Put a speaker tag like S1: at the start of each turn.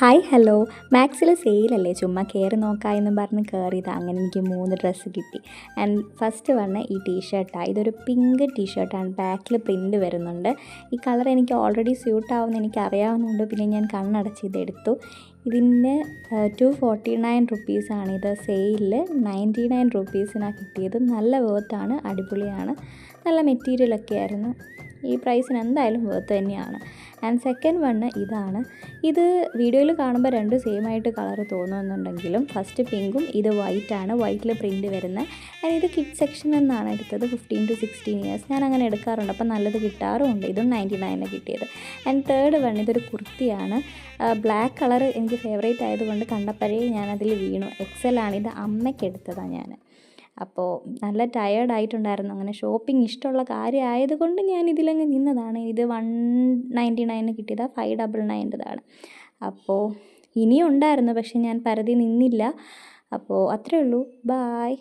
S1: Hi hello. മാക്സിൽ സെയിലല്ലേ, ചുമ്മാ കയറി നോക്കാമെന്നും പറഞ്ഞ് കയറിയതാണ്. അങ്ങനെ എനിക്ക് 3 ഡ്രസ്സ് കിട്ടി. ആൻഡ് ഫസ്റ്റ് വന്ന് ഈ ടീഷർട്ടാണ്. ഇതൊരു പിങ്ക് ടീഷർട്ടാണ്, ബാക്കിൽ പ്രിൻ്റ് വരുന്നുണ്ട്. ഈ കളർ എനിക്ക് ഓൾറെഡി സ്യൂട്ടാവുമെന്ന് എനിക്ക് അറിയാവുന്നതുകൊണ്ട് പിന്നെ ഞാൻ കണ്ണടച്ച് ഇതെടുത്തു. ഇതിന് 249 റുപ്പീസാണ്. ഇത് സെയിലിൽ 99 റുപ്പീസിനാണ് കിട്ടിയത്. നല്ല വേർത്താണ്, അടിപൊളിയാണ്, നല്ല മെറ്റീരിയലൊക്കെ ആയിരുന്നു. ഈ പ്രൈസിന് എന്തായാലും വേർത്ത് തന്നെയാണ്. ആൻഡ് സെക്കൻഡ് വണ്ണ് ഇതാണ്. ഇത് വീഡിയോയിൽ കാണുമ്പോൾ രണ്ടും സെയിം ആയിട്ട് കളർ തോന്നുന്നുണ്ടെങ്കിലും ഫസ്റ്റ് പിങ്കും ഇത് വൈറ്റാണ്, വൈറ്റിൽ പ്രിൻ്റ് വരുന്നത്. ആൻഡ് ഇത് കിഡ് സെക്ഷൻ എന്നാണ് എടുത്തത്, 15 to 16 ഇയേഴ്സ്. ഞാൻ അങ്ങനെ എടുക്കാറുണ്ട്, അപ്പം നല്ലത് കിട്ടാറുമുണ്ട്. ഇതും 99 കിട്ടിയത്. ആൻഡ് തേർഡ് വൺ ഇതൊരു കുർത്തിയാണ്. ബ്ലാക്ക് കളർ എനിക്ക് ഫേവറേറ്റ് ആയതുകൊണ്ട് കണ്ടപ്പോഴേ ഞാനതിൽ വീണു. എക്സൽ ആണ്, ഇത് അമ്മയ്ക്ക് എടുത്തതാണ് ഞാൻ. അപ്പോൾ നല്ല ടയേർഡായിട്ടുണ്ടായിരുന്നു. അങ്ങനെ ഷോപ്പിംഗ് ഇഷ്ടമുള്ള കാര്യമായതുകൊണ്ട് ഞാൻ ഇതിലങ്ങ് നിന്നതാണ്. ഇത് 199 കിട്ടിയതാണ്, 599 അപ്പോൾ ഇനിയും ഉണ്ടായിരുന്നു, പക്ഷെ ഞാൻ പരതി നിന്നില്ല. അപ്പോൾ അത്രയേ ഉള്ളൂ. ബായ്.